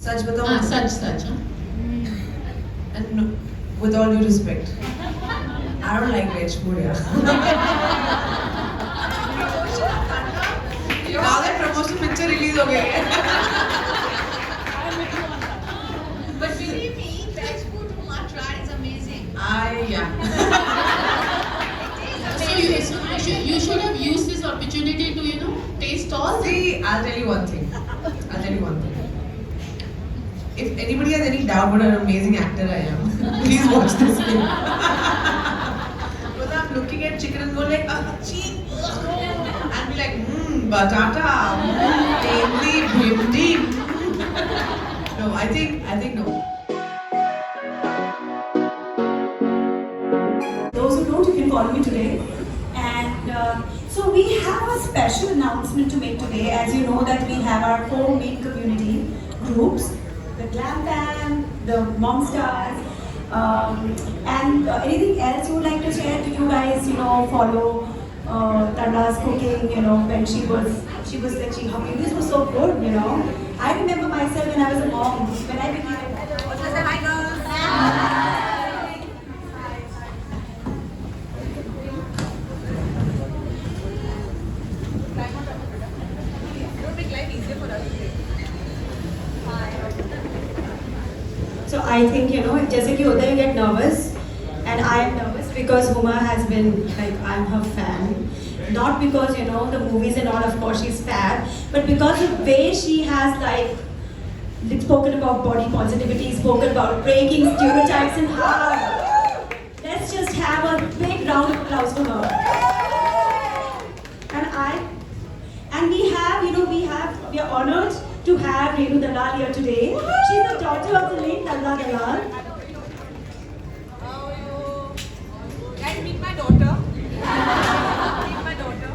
Such बताओ. Such. Huh? And no, with all due respect, I don't like veg food. Yeah. Now that promotion picture release हो गई है. But believe me, veg food Huma tried is amazing. Yeah. So you should have used this opportunity to taste all. See, I'll tell you one thing. If anybody has any doubt what an amazing actor I am, please watch this film. Because I'm looking at chicken and go like, cheek, and be like, batata, bhindi, bhindi. No, I think no. Those who don't, you can follow me today. And so we have a special announcement to make today. As you know that we have our 4 main community groups. The Glam Band, the Mom Stars, and anything else you would like to share? Do you guys, follow Tarla's cooking? When she was like, her videos were so good. I remember myself when I was a mom, when I became. Say hi, girls. It'll make life easier for us. So I think, जैसे कि होता है, you get nervous, and I am nervous because Huma has been like, I'm her fan. Not because, the movies and all, of course she's fab, but because the way she has spoken about body positivity, spoken about breaking stereotypes and how. Let's just have a big round of applause for her. And we are honored to have Renu Dalal here today. She's the daughter of the late Tarla Dalal. Guys, meet my daughter. Meet my daughter.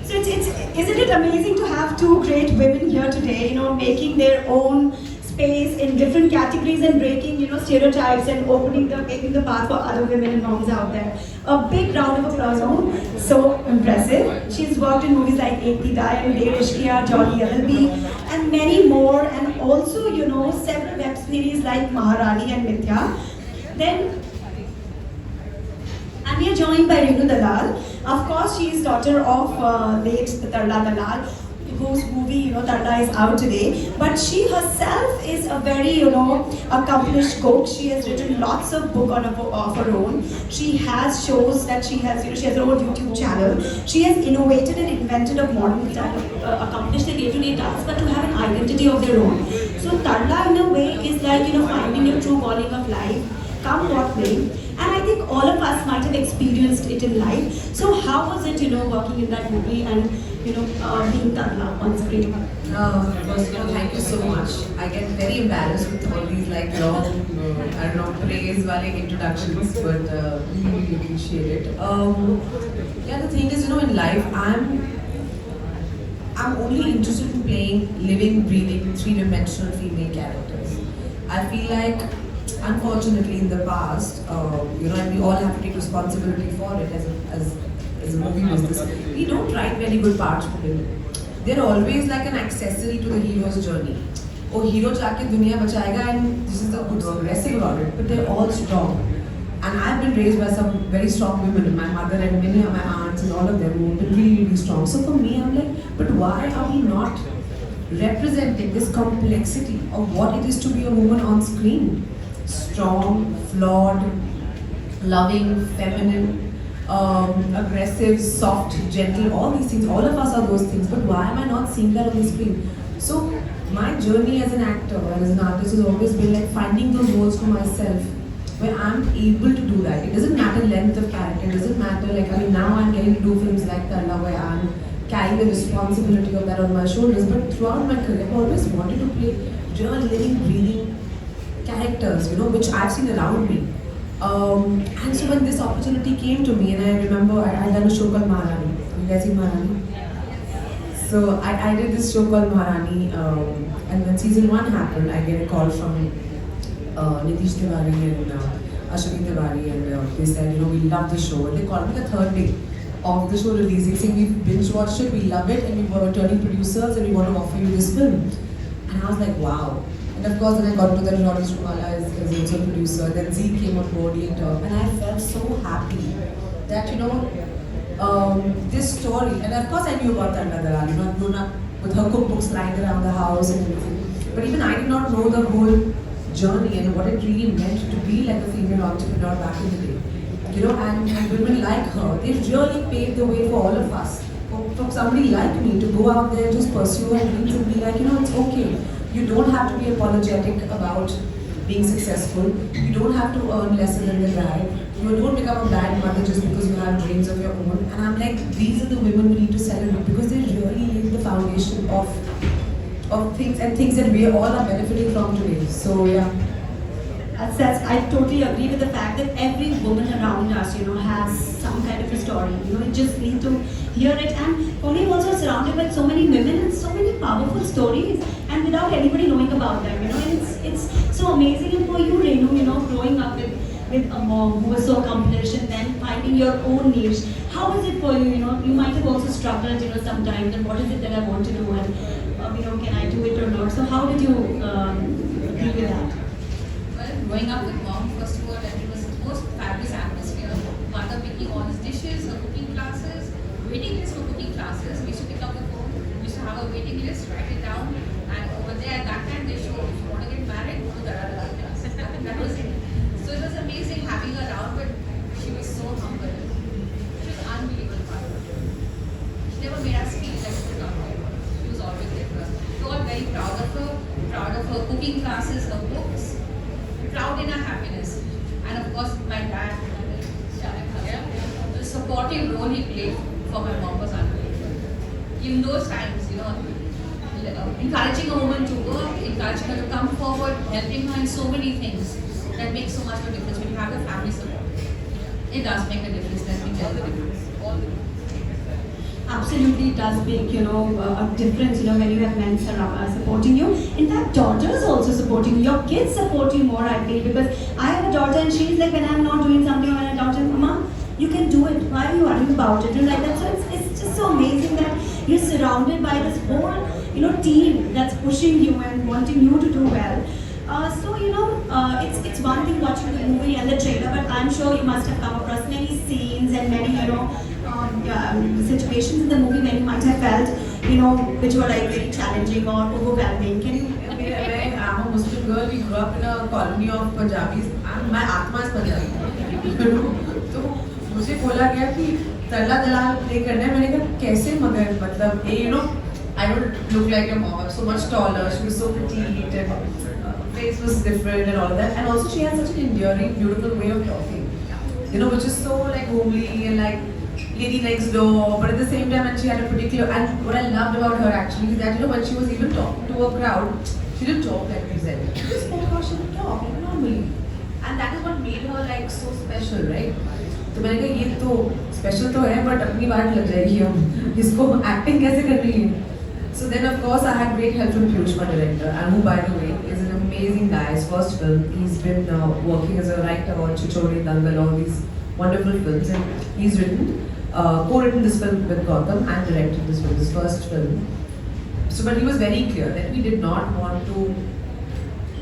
So isn't it amazing to have 2 great women here today, making their own space in different categories and breaking, stereotypes and paving the path for other women and moms out there. A big round of applause. So impressive. She's worked in movies like Ek Di Dai and Dev Ishqiya, Jolly LLB, and many more, and also, several web series like Maharani and Mithya. And we are joined by Renu Dalal. Of course, she is daughter of late Tarla Dalal, whose movie, Tarla is out today. But she herself is a very, accomplished cook. She has written lots of books of her own. She has shows that she has her own YouTube channel. She has innovated and invented a modern style, accomplished the day-to-day tasks, but to have an identity of their own. So Tarla, in a way, is like, finding your true calling of life, come what may. And I think all of us might have experienced it in life. So how was it, working in that movie and, being Tarla on screen? First of all, thank you so much. I get very embarrassed with all these long, praise wale introductions, but really appreciate it. The thing is, in life, I'm only interested in playing living, breathing, 3-dimensional female characters. I feel like, unfortunately, in the past, and we all have to take responsibility for it as a movie business, we don't write very good parts for women. They're always like an accessory to the hero's journey. Oh, hero jaake duniya bachayega, and this is the good aggressive about it, but they're all strong. And I've been raised by some very strong women, my mother and many of my aunts and all of them who have been really, really strong. So for me, I'm like, but why are we not representing this complexity of what it is to be a woman on screen? Strong, flawed, loving, feminine, aggressive, soft, gentle, all these things. All of us are those things, but why am I not seeing that on the screen? So my journey as an actor and as an artist has always been like finding those roles for myself where I'm able to do that. It doesn't matter length of character, it doesn't matter now I'm getting to do films like Tarla where I'm carrying the responsibility of that on my shoulders, but throughout my career I've always wanted to play real living, breathing characters, which I've seen around me. And so when this opportunity came to me, and I remember I'd done a show called Maharani. You guys seen Maharani? So I did this show called Maharani, and when season 1 happened, I get a call from Nitish Tiwari and Ashwini Tiwari, and they said, we love the show. And they called me the 3rd day. of the show releasing, saying we've binge watched it, we love it, and we were turning producers, and we want to offer you this film. And I was like, wow. And of course, then I got to that Lawrence Shumala is also a producer. Then Z came on board later, and I felt so happy that this story. And of course, I knew about Tarla Dalal. I've grown up with her cookbooks lying around the house and everything. But even I did not know the whole journey and what it really meant to be like a female entrepreneur back in the day. And women like her, they really paved the way for all of us. For somebody like me to go out there and just pursue her dreams and be like, it's okay. You don't have to be apologetic about being successful. You don't have to earn lesser than the guy. You don't become a bad mother just because you have dreams of your own. And I'm like, these are the women we need to celebrate because they really laid the foundation of things and things that we all are benefiting from today. So yeah. I totally agree with the fact that every woman around us, has some kind of a story. You just need to hear it. And for me, also surrounded by so many women and so many powerful stories, and without anybody knowing about them. It's so amazing. And for you, Renu, growing up with a mom who was so accomplished, and then finding your own niche. How is it for you? You might have also struggled, sometimes. And what is it that I want to do? And can I do it or not? So how did you deal with that? Growing up with mom, first of all, and it was the most fabulous atmosphere. Mother picking all his dishes, her cooking classes, waiting list for cooking classes. We used to pick up the phone, we used to have a waiting list, write it down, and over there at that time they show, if you want to get married, go to TARLA class. That was it. So it was amazing having her around, but she was so humble. She was unbelievable. She never made us feel like she was not there. She was always there for us. We were all very proud of her cooking classes, her books. Proud in her happiness. And of course, my dad, the supportive role he played for my mom was unbelievable. In those times, encouraging a woman to work, encouraging her to come forward, helping her in so many things. That makes so much of a difference when you have the family support. It does make a difference, let me tell you. Absolutely, it does make a difference. When you have men supporting you. In fact, daughters also supporting you. Your kids support you more, I feel, because I have a daughter and she's like, when I'm not doing something, when I tell her, Mama, you can do it. Why are you worrying about it? And like that. So it's just so amazing that you're surrounded by this whole team that's pushing you and wanting you to do well. It's one thing watching the movie and the trailer, but I'm sure you must have come across many scenes and many situations in the movie when you might have felt, which were like very challenging or overwhelming. Can you? I'm a Muslim girl. We grew up in a colony of Punjabis, and my Atma is Punjabi. तो मुझे बोला गया कि तरला दलाल play करना है. मैंने कहा कैसे मगर मतलब I don't look like your mom. I'm so much taller. She was so petite and face was different and all of that. And also she had such an endearing, beautiful way of talking. Which is so like homely and like lady next door, but at the same time, and she had a particular, and what I loved about her actually is that when she was even talking to a crowd, she didn't talk like we said. She just spoke how she would talk like normally, and that is what made her like so special, right? तो मैंने कहा ये तो special तो है, but अपनी बात लग जाएगी हम इसको acting कैसे कर रही है? So then of course I had great help from Piyush, my director, and who by the way is an amazing guy. His first film, he's been working as a writer on Chichori, Dangal, all these wonderful films, and he's co-written this film with Gautam and directed this film, his first film. So, but he was very clear that we did not want to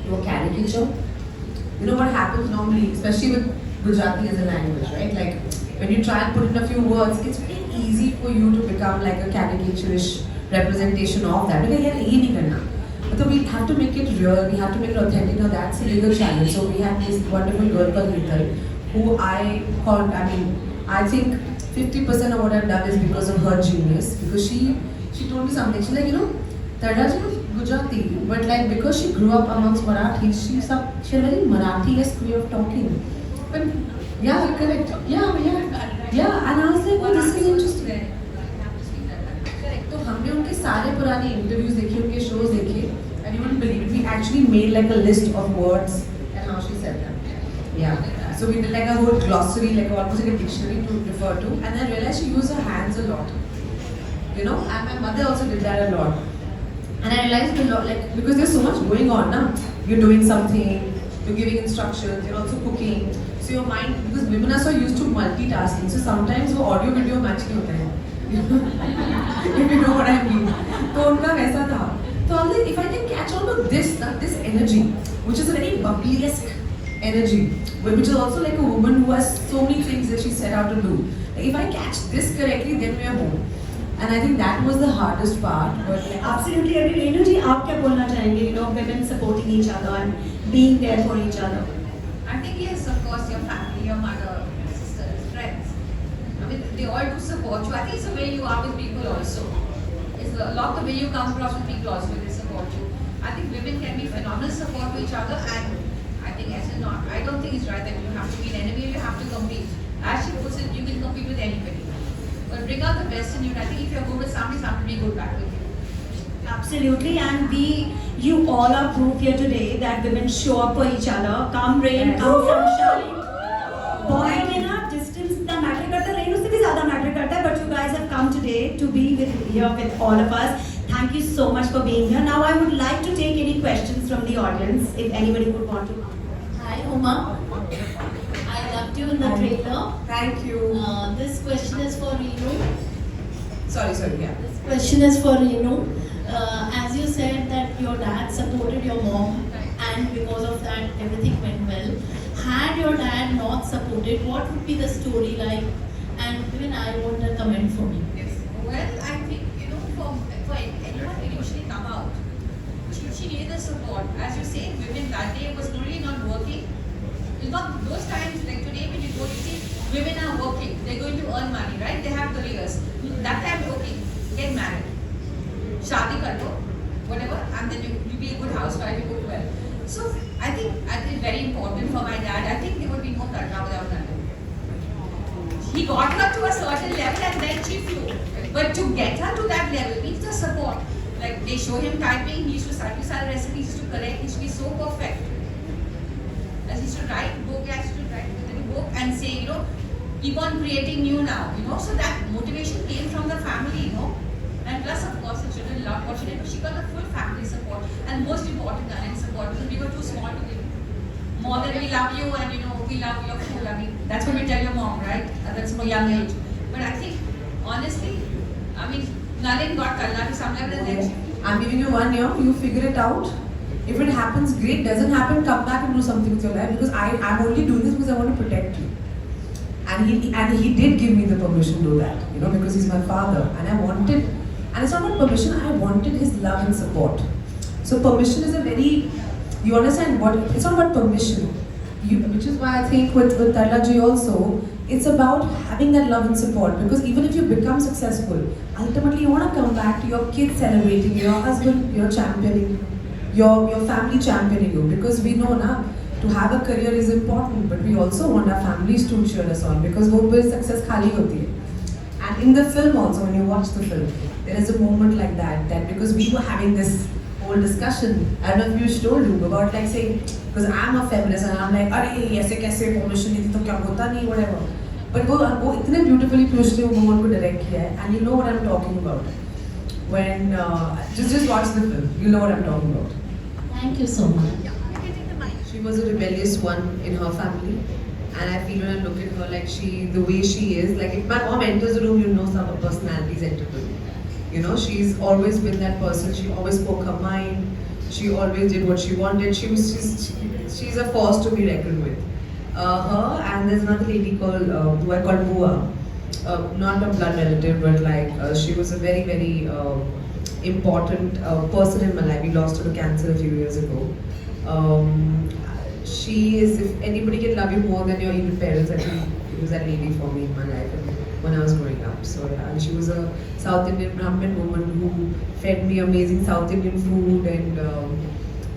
do a caricature. What happens normally, especially with Gujarati as a language, right? Like when you try and put in a few words, it's very easy for you to become like a caricaturish representation of that. But we have to make it real, we have to make it authentic. Now that's a bigger challenge. So we have this wonderful girl called Hital, who I think 50% of what I've done is because of her genius. Because she told me something. She's like, Tarla ji was Gujarati, but like because she grew up amongst Marathis, she had a very Marathi-esque way of talking. But yeah, correct. Yeah. And I was like, well, this is interesting. तो हमने उनके सारे पुराने interviews देखे, उनके shows देखे, and you wouldn't believe it. We actually made like a list of words and how she said them. Yeah. So we did like a whole glossary, like almost like a dictionary to refer to, and I realized she used her hands a lot. And my mother also did that a lot. And I realized a lot, like because there's so much going on now. You're doing something, you're giving instructions, you're also cooking. So your mind, because women are so used to multitasking, so sometimes वो audio video match नहीं होता है. If you know what I mean. तो उनका वैसा था. So I was like, if I can catch on to this energy, which is a very bubbly-esque energy, which is also like a woman who has so many things that she set out to do. Like if I catch this correctly, then we are home. And I think that was the hardest part. But Absolutely agree. Renu ji, आप क्या बोलना चाहेंगे? You know, women supporting each other and being there for each other. I think yes, of course, your family, your mother, your sisters, friends. I mean, they all do support you. I think it's the way you are with people also. It's a lot the way you come across with people also, they support you. I think women can be phenomenal support to each other, and I think as in not, I don't think it's right that you have to be an enemy, you have to compete. As she puts it, you can compete with anybody. But bring out the best in you. And I think if you're good with somebody, somebody will be good back with you. Absolutely, and you all are proof here today that women show up for each other. Come rain, come sunshine. बहुत में ना distance इतना matter करता है, rain उससे भी ज़्यादा matter करता है. But you guys have come today to be here with all of us. Thank you so much for being here. Now I would like to take any questions from the audience, if anybody would want to. Hi, Huma. I loved you in the trailer. thank you. This question is for Renu. Sorry, yeah. This question is for Renu. As you said that your dad supported your mom, and because of that everything went well. Had your dad not supported, what would be the story like? And even I want a comment from you. Yes. Well, I think, you know, for anyone to usually come out, she gave the support. As you say, women that day was really not working. It's not those times like today when you go to see women are working, they're going to earn money, right? They have careers. That time working, get married. Shadi kar do, whatever, and then you be a good housewife, you cook well. So I think very important for my dad. I think there would be no Tarla without Nanu. He got her to a certain level and then she flew. But to get her to that level means the support. Like they show him typing, he used to start recipes, he used to correct, he used to be so perfect. As he used to write book, he used to write a book and say, you know, keep on creating new now, you know. So that motivation came from the family, you know. And plus, of course, the children loved what she did, but she got the full family support. And most important, Naren support, because we were too small to give more than we love you and, you know, we love your food. I mean, that's what we tell your mom, right? And that's from a young age. But I think, honestly, I mean, Naren got Tarla to some level and then I'm giving you 1 year, you figure it out. If it happens, great. Doesn't happen, come back and do something with your life. Because I'm only doing this because I want to protect you. And he did give me the permission to do that, you know, because he's my father. And I wanted, and it's not about permission, I wanted his love and support. So permission is a very, you understand what, it's not about permission. Which is why I think with Tarla ji also, it's about having that love and support. Because even if you become successful, ultimately you want to come back to your kids celebrating, your husband, your championing, your family championing you. Because we know na, to have a career is important, but we also want our families to cheer us on. Because wo bhi success khali hoti hai. And in the film also, when you watch the film, there is a moment like that because we were having this whole discussion, I don't know if you told you, about like saying, because I'm a feminist and I'm like, अरे ऐसे कैसे permission नहीं थी तो क्या होता नहीं, whatever. But वो इतने beautifully piyush ने वो moment को direct किया है, and you know what I'm talking about. When just watch the film, you know what I'm talking about. Thank you so much. She was a rebellious one in her family. And I feel when I look at her, like the way she is, like if my mom enters the room, you know some of her personalities enter the room. You know, she's always been that person. She always spoke her mind. She always did what she wanted. She's a force to be reckoned with. Her and there's another lady called who I call Bua. Not a blood relative, but like she was a very, very important person in my life. We lost her to cancer a few years ago. She is, if anybody can love you more than your even parents, I think it was that lady for me in my life when I was growing up. So yeah, and she was a South Indian Brahmin woman who fed me amazing South Indian food and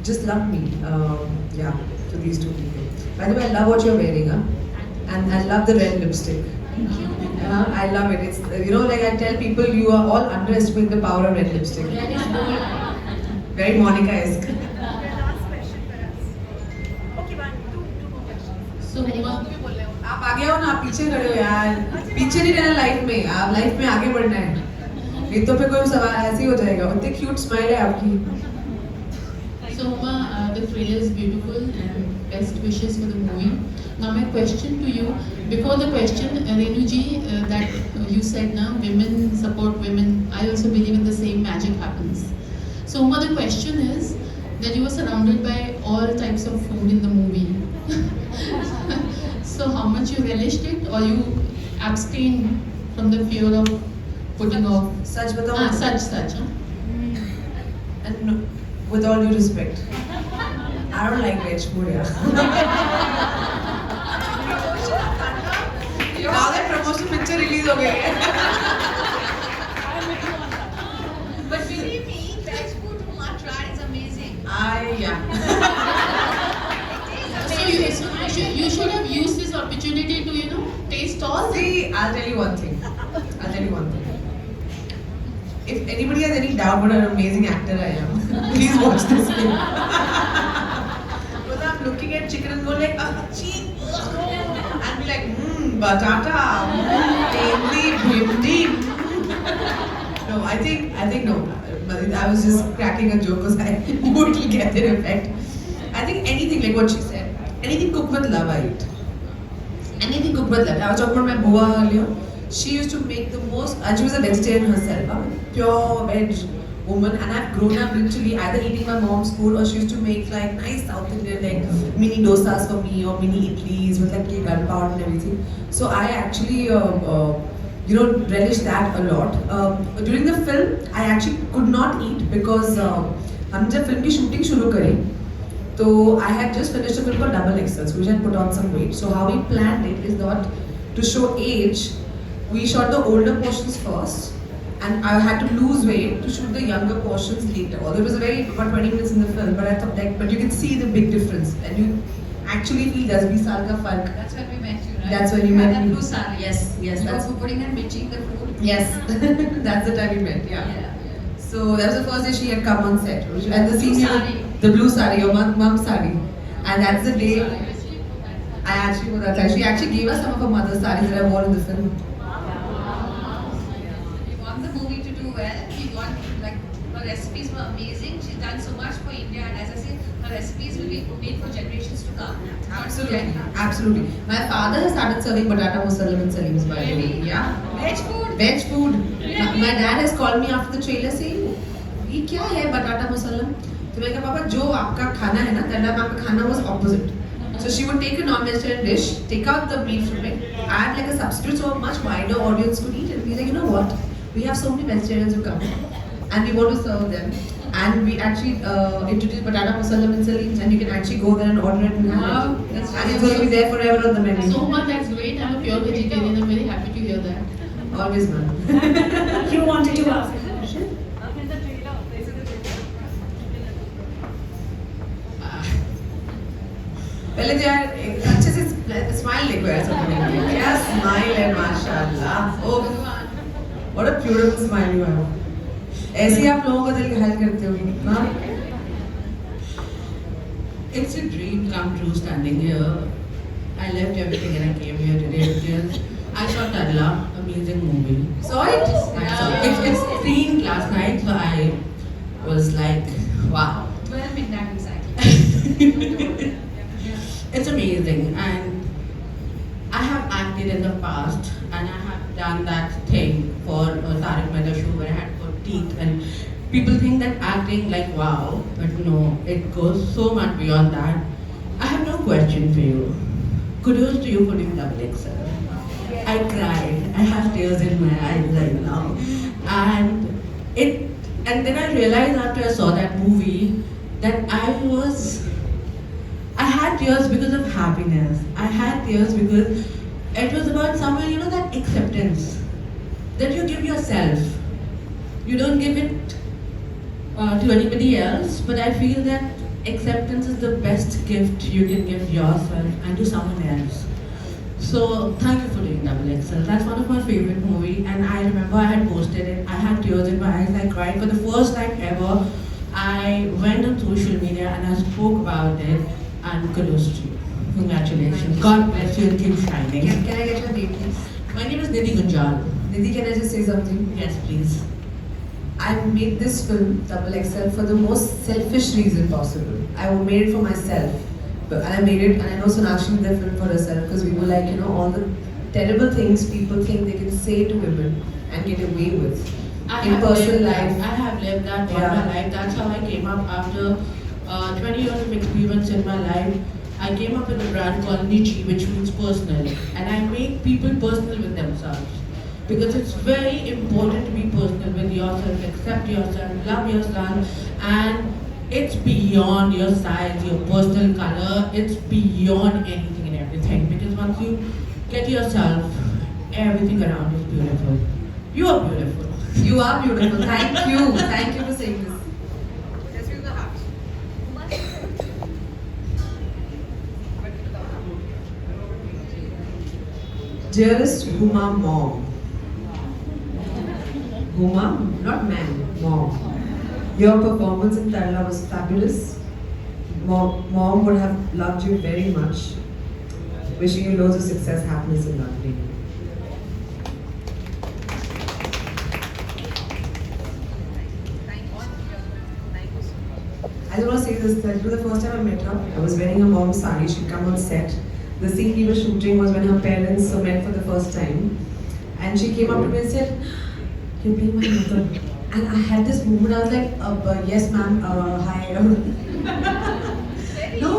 just loved me. Yeah, to these two people. By the way, I love what you're wearing, huh? And I love the red lipstick. I love it. It's, you know, like I tell people, you are all underestimating the power of red lipstick. Very Monica-esque. So, आप आगे आओ ना, आप पीछे खड़े हो यार. पीछे नहीं रहना लाइफ में, आप लाइफ में आगे बढ़ना है. नहीं तो फिर कोई सवाल ऐसे ही हो जाएगा. इतनी क्यूट स्माइल है आपकी. So, Huma, the trailer is beautiful and best wishes for the movie. Now my question to you, before the question, Renuji, that you said now, women support women. I also believe in the same magic happens. So Uma, the question is that you were surrounded by all types of food in the movie. So how much you relished it, or you abstained from the fear of putting off? Such बताओ. Such. Huh? And no, with all due respect, I don't like veg food, yeah. Now that promotion picture release हो गई है. But believe me, veg food Huma tried is amazing. Yeah. So you should have used this opportunity to, taste all. See, I'll tell you one thing. If anybody has any doubt what an amazing actor I am, please watch this film. Because I'm looking at chicken and go like, cheek, and be like, batata, bhindi. No, I think no. I was just cracking a joke because I knew it will get that effect. I think anything like what she said, anything cooked with love, I eat. Anything cooked with love. I was talking about my boa earlier. She used to make the most, and she was a vegetarian herself, pure veg woman, and I've grown up literally either eating my mom's food or she used to make like nice South Indian like mini dosas for me or mini idlis with like gunpowder and everything. So I actually relish that a lot. During the film, I actually could not eat because हम जब film की shooting शुरू करी, so I had just finished a film called Double XL, which had put on some weight. So how we planned it is not to show age. We shot the older portions first, and I had to lose weight to shoot the younger portions later. Although it was about 20 minutes in the film, but I thought but you can see the big difference, and you actually feel there's bhi saal ka fark. That's when we met you, right? That's when you met that me. blue sari. Yes, You that's were putting and bitching the food. yes, that's the time we met. Yeah. So that was the first day she had come on set, and the scene, the blue sari, your mom's sari, and that's the day I actually wore that. She actually gave us some of her mother's saris that I wore in the film. We want the movie to do well. We want, like, her recipes were amazing. She's done so much for India, and as I say, her recipes will be made for generations to come. Absolutely. My father has started serving batata musallam in Salim's, by the way. Really? Yeah. Veg food? Veg food. Really? My dad has called me after the trailer saying, "ये क्या है batata musallam?" तो मैंने कहा पापा जो आपका खाना है ना, Tarla में आपका खाना was opposite. So she would take a non-vegetarian dish, take out the meat from it, add like a substitute so a much wider audience could eat it. He's like, you know what? We have so many vegetarians who come, and we want to serve them. And we actually introduced batata musallam in Salim's, and you can actually go there and order it and have Wow, it. that's And it's going to be there forever on the menu. So much, that's great. I'm a pure vegetarian. I'm very happy to hear that. Always, man. You wanted to ask a question? पहले तो यार अच्छे से smile देखो यार सबने, क्या smile है माशाल्लाह. Oh, what a beautiful smile you have. ऐसे ही आप लोगों का दिल घायल करते हो ना? It's a dream come true standing here. I left everything and I came here today because I saw Tarla, amazing movie. Saw it? It's screened last night, so I was like, wow. 12 midnight exactly. It's amazing, and I have acted in the past, and I have done that thing for Mahec Mehta show where I had got teeth, and people think that acting like wow, but no, it goes so much beyond that. I have no question for you. Kudos to you for doing Double XL. I cried. I have tears in my eyes right now, and then I realized after I saw that movie that I had tears because of happiness. I had tears because it was about somewhere, that acceptance that you give yourself. You don't give it to anybody else, but I feel that acceptance is the best gift you can give yourself and to someone else. So thank you for doing Double XL. That's one of my favorite movies, and I remember I had posted it. I had tears in my eyes. I cried for the first time ever. I went on social media and I spoke about it. And kudos to you. Congratulations. God bless you and keep shining. Can I get your name, please? My name is Nidhi Gunjal. Nidhi, can I just say something? Yes, please. I I made this film, Double XL, for the most selfish reason possible. I made it for myself. And I made it, and I know Sonakshi made the film for herself because we were like, you know, all the terrible things people think they can say to women and get away with in personal life. I have lived that all my life. That's how I came up after 20 years of experience in my life. I came up with a brand called Nichi, which means personal. And I make people personal with themselves. Because it's very important to be personal with yourself, accept yourself, love yourself, and it's beyond your size, your personal color, it's beyond anything and everything. Because once you get yourself, everything around is beautiful. You are beautiful. You are beautiful. Thank you. Thank you for saying this. Let's feel the heart. Dearest Huma mom. Huma, not man, mom. Your performance in TARLA was fabulous. Mom would have loved you very much. Wishing you loads of success, happiness and love. I just want to say this, that it was the first time I met her. I was wearing her mom's sari, she'd come on set. The scene we were shooting was when her parents met for the first time. And she came up to me and said, "You're playing my mother." And I had this moment, I was like, yes ma'am, hi. No,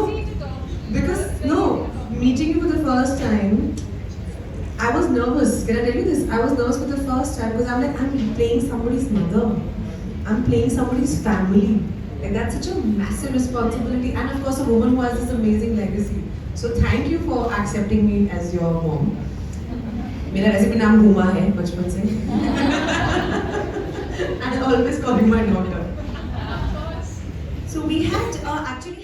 because, no, meeting you for the first time, I was nervous. Can I tell you this? I was nervous for the first time because I'm like, I'm playing somebody's mother. I'm playing somebody's family. Like that's such a massive responsibility, and of course a woman who has this amazing legacy. So thank you for accepting me as your mom. मेरा वैसे भी नाम हुमा है बचपन से. And I always call you my daughter. So we had actually